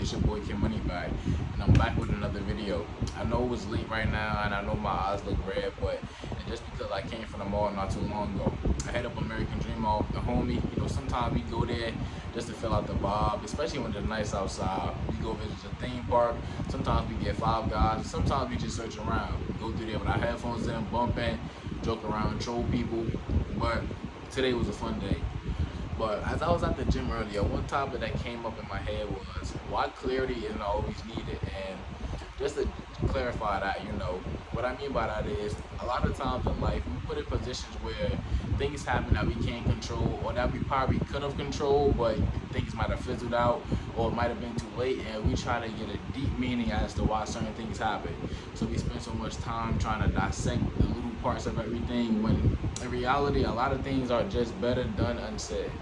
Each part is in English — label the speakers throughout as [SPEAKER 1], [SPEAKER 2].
[SPEAKER 1] It's your boy Kim Moneyback, and I'm back with another video. I know it was late right now, and I know my eyes look red, but it's just because I came from the mall not too long ago. I hit up American Dream Mall with the homie. Sometimes we go there just to fill out the vibe, especially when it's nice outside. We go visit a theme park. Sometimes we get Five Guys. Sometimes we just search around. We go through there with our headphones in, bumping, joke around, troll people. But today was a fun day. But as I was at the gym earlier, one topic that came up in my head was why clarity isn't always needed. And just to clarify that, what I mean by that is a lot of times in life we put in positions where things happen that we can't control or that we probably could have controlled, but things might have fizzled out or it might have been too late, and we try to get a deep meaning as to why certain things happen. So we spend so much time trying to dissect the little parts of everything when in reality a lot of things are just better done unsaid,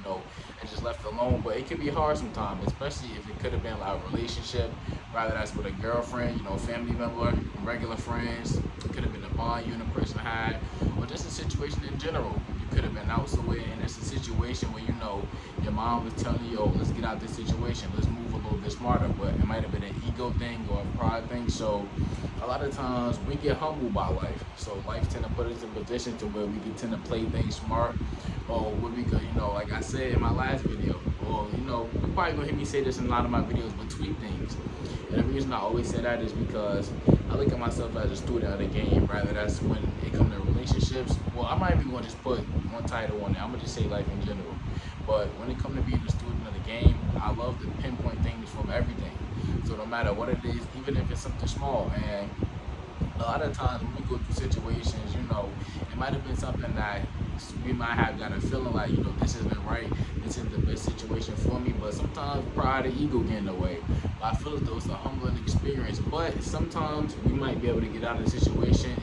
[SPEAKER 1] and just left alone. But it could be hard sometimes, especially if it could have been like a relationship, whether that's with a girlfriend, family member, regular friends. It could have been a bond you and a person had, or just a situation in general. You could have been out somewhere and it's a situation where your mom was telling you, oh, let's get out this situation, let's move a little bit smarter, but it might have been an ego thing or a pride thing. So a lot of times we get humbled by life. So life tend to put us in a position to where we can tend to play things smart, or where we could, like I said in my last video, or you're probably gonna hear me say this in a lot of my videos, but tweak things. And the reason I always say that is because I look at myself as a student of the game, rather that's when it comes to relationships. Well, I might even gonna just put one title on it. I'm gonna just say life in general. But when it comes to being a student of the game, I love to pinpoint things from everything. So no matter what it is, even if it's something small, and a lot of times when we go through situations, it might have been something that we might have got a feeling like, this isn't right, this isn't the best situation for me, but sometimes pride and ego get in the way. I feel as though it's a humbling experience, but sometimes we might be able to get out of the situation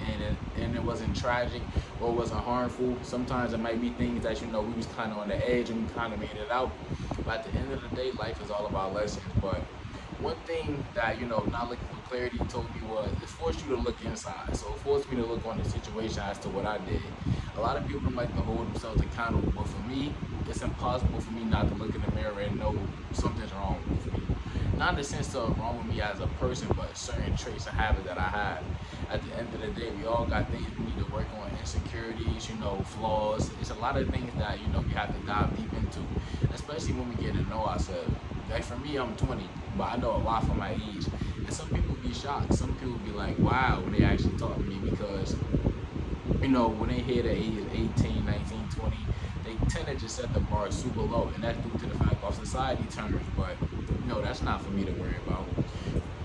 [SPEAKER 1] and it wasn't tragic or it wasn't harmful. Sometimes it might be things that, we was kind of on the edge and we kind of made it out. But at the end of the day, life is all about lessons. But one thing that, not looking for clarity told me was it forced you to look inside. So it forced me to look on the situation as to what I did. A lot of people like to hold themselves accountable, but for me, it's impossible for me not to look in the mirror and know something's wrong with me. Not in the sense of wrong with me as a person, but certain traits and habits that I have. At the end of the day, we all got things we need to work on, insecurities, flaws. It's a lot of things that, we have to dive deep into, especially when we get to know ourselves. Like for me, I'm 20, but I know a lot from my age. And some people be shocked. Some people be like, wow, when they actually talk to me, because, when they hit the age of 18, 19, 20, they tend to just set the bar super low. And that's due to the fact of society terms. But, that's not for me to worry about.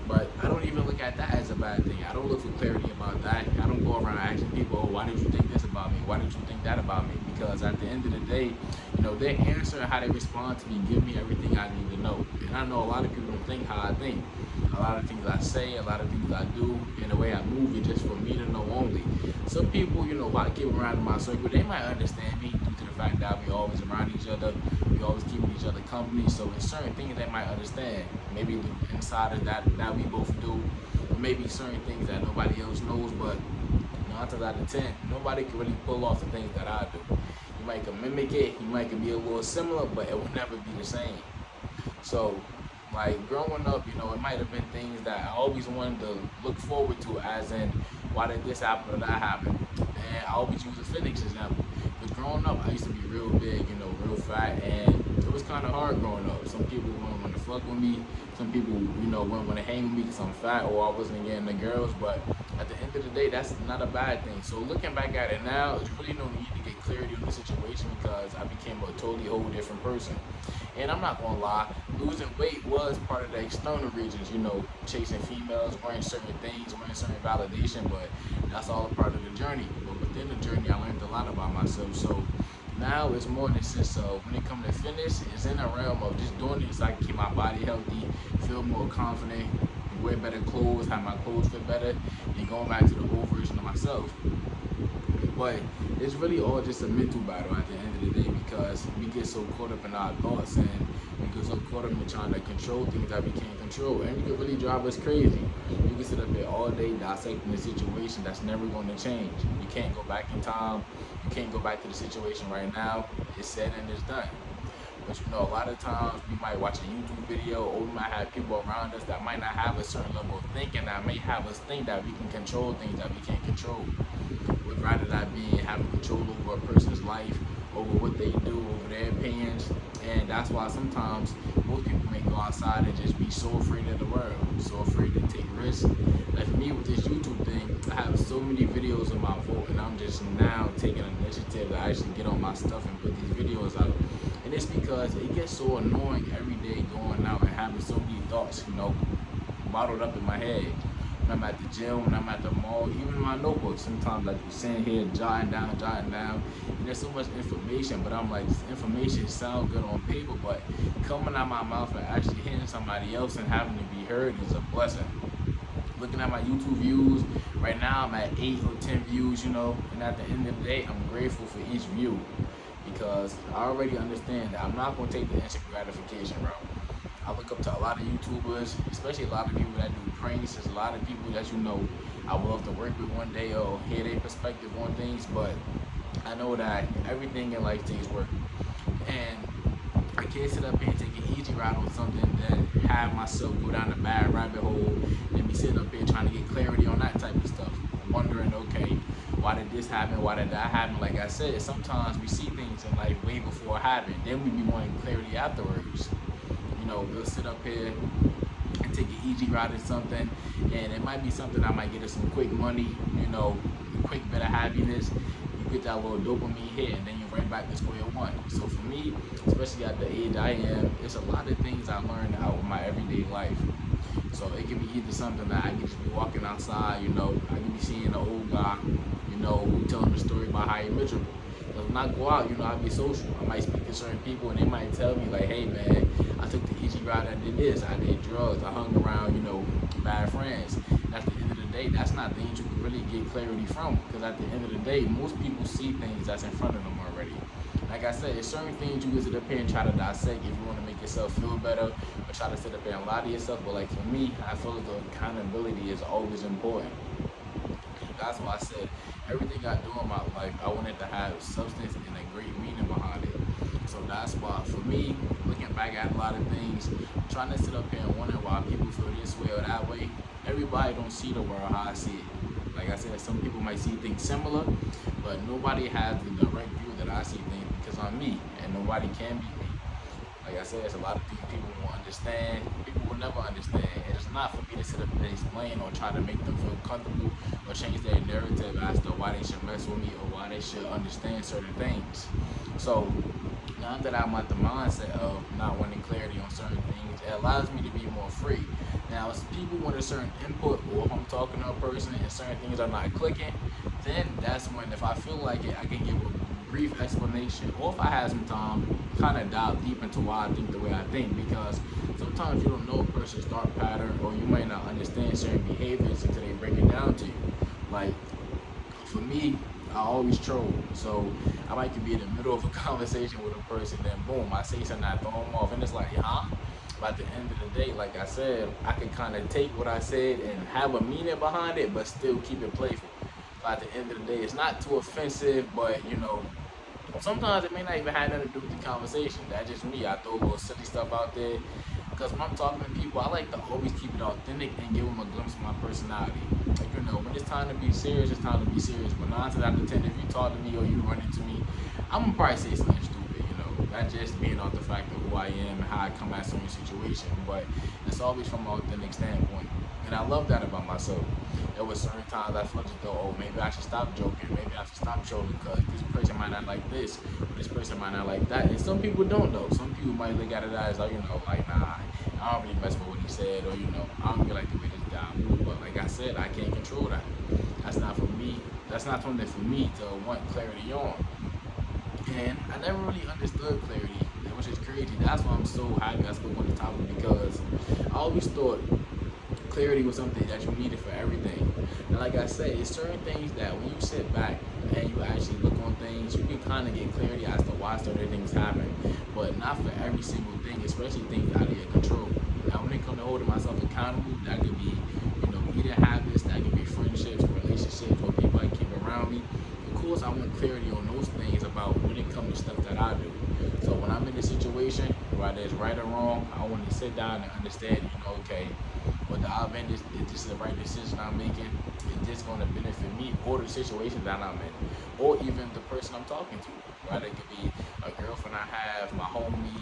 [SPEAKER 1] But I don't even look at that as a bad thing. I don't look for clarity about that. I don't go around asking people, oh, why did you think this about me? Why did you think that about me? Because at the end of the day, their answer and how they respond to me give me everything I need to know. And I know a lot of people don't think how I think. A lot of things I say, a lot of things I do, and the way I move is just for me to know only. Some people, if I get around in my circle, they might understand me due to the fact that we always around each other, we always keeping each other company. So in certain things they might understand. Maybe the inside of that we both do, or maybe certain things that nobody else knows, but 9 times out of 10, nobody can really pull off the things that I do. You might can mimic it, you might can be a little similar, but it will never be the same. So, like growing up, it might have been things that I always wanted to look forward to, as in, why did this happen or that happen? And I always use a physics example. But growing up, I used to be real big, real fat, and it was kind of hard growing up. Some people wouldn't want to fuck with me. Some people, wouldn't want to hang with me because I'm fat or I wasn't getting the girls. But at the end of the day, that's not a bad thing. So looking back at it now, there's really no need to get clarity on the situation because I became a totally whole different person. And I'm not gonna lie, losing weight was part of the external reasons, chasing females, wearing certain things, wearing certain validation, but that's all a part of the journey. But within the journey, I learned a lot about myself. So now it's more in the sense of when it comes to fitness, it's in the realm of just doing it so I can keep my body healthy, feel more confident, wear better clothes, have my clothes fit better, and going back to the old version of myself. But it's really all just a mental battle at the end of the day, because we get so caught up in our thoughts and we get so caught up in trying to control things that we can't control, and it can really drive us crazy. You can sit up there all day dissecting a situation that's never going to change. You can't go back in time. You can't go back to the situation right now. It's said and it's done. But you know, a lot of times we might watch a YouTube video, or we might have people around us that might not have a certain level of thinking that may have us think that we can control things that we can't control. Would rather that be having control over a person's life, over what they do, over their opinions. And that's why sometimes most people may go outside and just be so afraid of the world, so afraid to take risks. Like for me with this YouTube thing, I have so many videos of my vote, and I'm just now taking an initiative to actually get on my stuff and put these videos out. And it's because it gets so annoying every day going out and having so many thoughts, you know, bottled up in my head. When I'm at the gym, when I'm at the mall, even in my notebook, sometimes I be sitting here jotting down, and there's so much information, but I'm like, this information sounds good on paper, but coming out my mouth and actually hitting somebody else and having to be heard is a blessing. Looking at my YouTube views, right now I'm at 8 or 10 views, you know, and at the end of the day, I'm grateful for each view because I already understand that I'm not going to take the instant gratification route. I look up to a lot of YouTubers, especially a lot of people that do pranks. There's a lot of people that you know I would love to work with one day or hear their perspective on things, but I know that everything in life takes work. And I can't sit up here and take an easy ride on something that have myself go down a bad rabbit hole and be sitting up here trying to get clarity on that type of stuff. Wondering, okay, why did this happen? Why did that happen? Like I said, sometimes we see things in life way before it happened. Then we be wanting clarity afterwards. You know, we'll sit up here and take an easy ride at something, and it might be something that might get us some quick money, you know, a quick bit of happiness. You get that little dopamine hit, and then you're right back to square one. So for me, especially at the age I am, it's a lot of things I learned out of my everyday life. So it can be either something that I can just be walking outside, you know, I can be seeing an old guy, you know, who telling the story about how he miserable. When I go out, you know, I be social. I might speak to certain people, and they might tell me like, hey man, I took the easy ride, I did this, I did drugs, I hung around, you know, bad friends. And at the end of the day, that's not things you can really get clarity from, because at the end of the day, most people see things that's in front of them already. Like I said, it's certain things you can sit up here and try to dissect if you want to make yourself feel better, or try to sit up here and lie to yourself. But like for me, I feel like the accountability is always important. That's why I said everything I do in my life, I want it to have substance and a great meaning behind it. So that's why for me, looking back at a lot of things, trying to sit up here and wonder why people feel this way or that way, everybody don't see the world how I see it. Like I said, some people might see things similar, but nobody has the direct view that I see things because I'm me, and nobody can be me. Like I said, there's a lot of things people won't understand, people will never understand. And it's not for me to sit up and explain or try to make them feel comfortable or change their narrative as to why they should mess with me or why they should understand certain things. So now that I'm at the mindset of not wanting clarity on certain things, it allows me to be more free. Now, if people want a certain input, or if I'm talking to a person and certain things are not clicking, then that's when, if I feel like it, I can give a brief explanation, or if I have some time, kind of dive deep into why I think the way I think, because sometimes you don't know a person's thought pattern, or you might not understand certain behaviors until they break it down to you. Like, for me, I always troll, so I might be in the middle of a conversation with a person, then boom, I say something, I throw them off, and it's like, huh? But at the end of the day, like I said, I can kind of take what I said and have a meaning behind it, but still keep it playful. But at the end of the day, it's not too offensive, but you know, sometimes it may not even have nothing to do with the conversation. That's just me. I throw a little silly stuff out there. Because when I'm talking to people, I like to always keep it authentic and give them a glimpse of my personality. Like, you know, when it's time to be serious, it's time to be serious. But 9 times out of 10, if you talk to me or you run into me, I'm going to probably say something stupid, you know. Not just being off the fact of who I am and how I come at certain situation, but it's always from an authentic standpoint. And I love that about myself. There was certain times I felt as though, oh, maybe I should stop joking, maybe I should stop trolling, because this person might not like this, or this person might not like that. And some people don't, though. Some people might look at it as, like, you know, like, nah, I don't really mess with what he said, or, you know, I don't really like the way this guy moved. But like I said, I can't control that. That's not for me. That's not something for me to want clarity on. And I never really understood clarity, which is crazy. That's why I'm so happy I spoke on the topic, because I always thought clarity was something that you needed for everything. And like I said, it's certain things that when you sit back and you actually look on things, you can kind of get clarity as to why certain things happen, but not for every single thing, especially things out of your control. Now, when it comes to holding myself accountable, that could be, you know, eating habits, that could be friendships, relationships, or people I keep around me. Of course, I want clarity on those things about when it comes to stuff that I do. So when when I'm in a situation, whether it's right or wrong, I want to sit down and understand, okay, what the event is this the right decision I'm making? Is this going to benefit me or the situation that I'm in, or even the person I'm talking to? Right? It could be a girlfriend I have, my homies,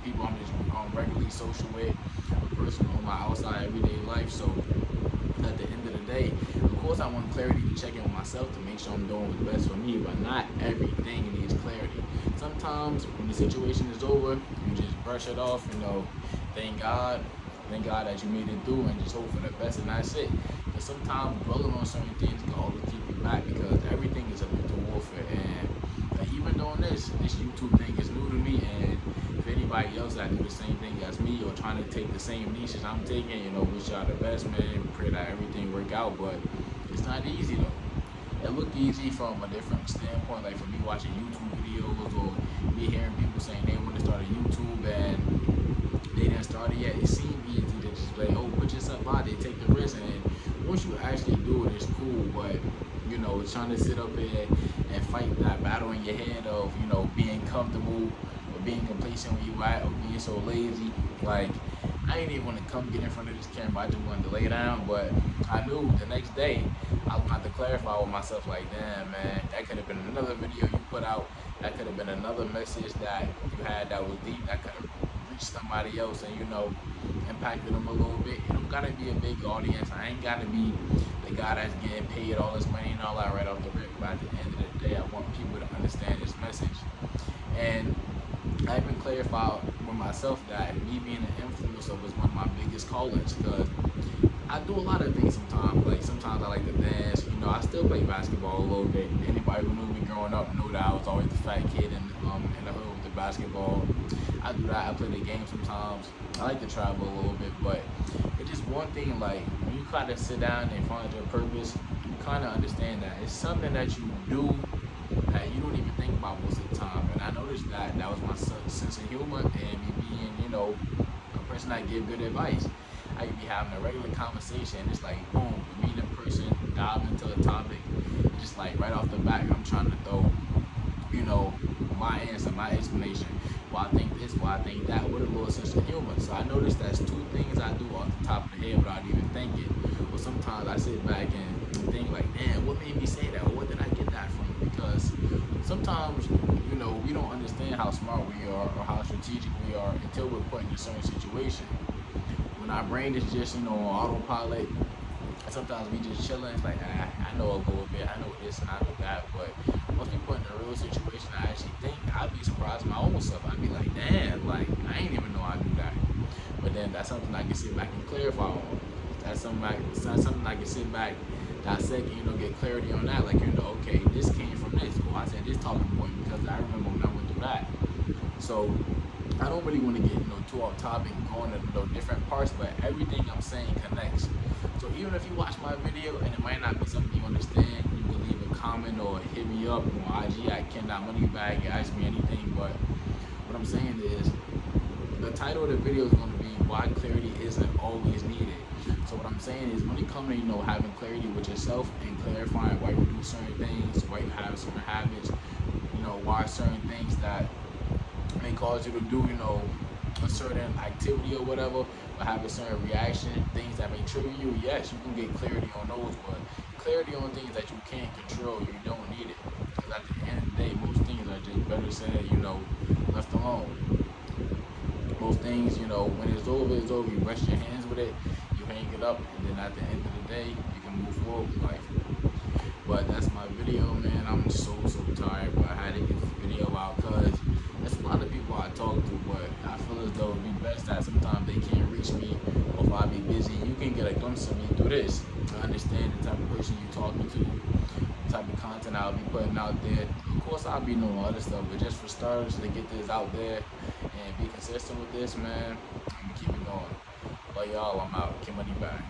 [SPEAKER 1] people I'm just regularly social with, a person on my outside everyday life. So at the end of the day, of course, I want clarity to check in with myself to make sure I'm doing what's best for me, but not everything needs clarity. Sometimes when the situation is over, you just brush it off, thank God. Thank God that you made it through and just hope for the best, and that's it. But sometimes dwelling on certain things can always keep you back because everything is a mental warfare. And even doing this YouTube thing is new to me, and if anybody else that do the same thing as me or trying to take the same niches I'm taking, wish y'all the best, man. Pray that everything work out, but it's not easy though. It looked easy from a different standpoint, like for me watching YouTube videos or me hearing people saying they want to start a YouTube and they didn't start it yet. It seemed easy to just like, oh, put yourself out there, take the risk, and once you actually do it, it's cool. But trying to sit up there and fight that battle in your head of being comfortable or being complacent where you at or being so lazy, like I ain't even want to come get in front of this camera. I just wanted to lay down, but I knew the next day I was going to have to clarify with myself, like, damn, man, that could have been another video you put out. That could have been another message that you had that was deep. That could have reached somebody else and, impacted them a little bit. It don't got to be a big audience. I ain't got to be the guy that's getting paid all this money and all that right off the rip. But at the end of the day, I want people to understand this message. And I even clarified with myself that me being an influencer was one of my biggest callings, because I do a lot of things sometimes. Like sometimes I like to dance. I still play basketball a little bit. Anybody who knew me growing up knew that I was always the fat kid in the hood with the basketball. I do that. I play the game sometimes. I like to travel a little bit, but it's just one thing. Like when you kind of sit down and find your purpose, you kind of understand that it's something that you do that you don't even think about most of the time. And I noticed that was my sense of humor and me being, a person that give good advice. I could be having a regular conversation, it's like boom, meeting a person, dive into a topic, just like right off the bat, I'm trying to throw, my answer, my explanation. Why I think this, why I think that, with a little sense of humor. So I noticed that's two things I do off the top of the head without even thinking. Or sometimes I sit back and think like, damn, what made me say that? Or what did I get that from? Because sometimes, we don't understand how smart we are or how strategic we are until we're put in a certain situation. When our brain is just, on autopilot, sometimes we just chilling. It's like, I know a little bit, I know this and I know that, but once we put in a real situation, I actually think, I'd be surprised my own self. I'd be like, damn, like, I ain't even know I do that. But then that's something I can sit back and clarify on. That's something I can sit back, dissect, get clarity on that. Like, okay, this came from this. Or I said this talking point because I remember when I went through that. So I don't really want to get too off topic and going to different parts, but everything I'm saying connects. So even if you watch my video and it might not be something you understand, you can leave a comment or hit me up on IG at Ken.Moneybag and ask me anything. But what I'm saying is, the title of the video is going to be why clarity isn't always needed. So what I'm saying is, when it comes to having clarity with yourself and clarifying why you do certain things, why you have certain habits, why certain things that may cause you to do a certain activity or whatever, or have a certain reaction, things that may trigger you, yes, you can get clarity on those, but clarity on things that you can't control, you don't need it. Because at the end of the day, most things are just better said, left alone. Most things, when it's over, you rest your hands with it, you hang it up, and then at the end of the day, you can move forward with life. But that's my video, man. I'm so tired, but I had to get this video out because there's a lot of people I talk to, but I feel as though it would be best that sometimes they can't reach me, or if I be busy, you can get a glimpse of me through this. I understand the type of person you're talking to, the type of content I'll be putting out there. Of course, I'll be doing other stuff, but just for starters, to get this out there and be consistent with this, man, I'm gonna keep it going. Love y'all, I'm out. Get money back.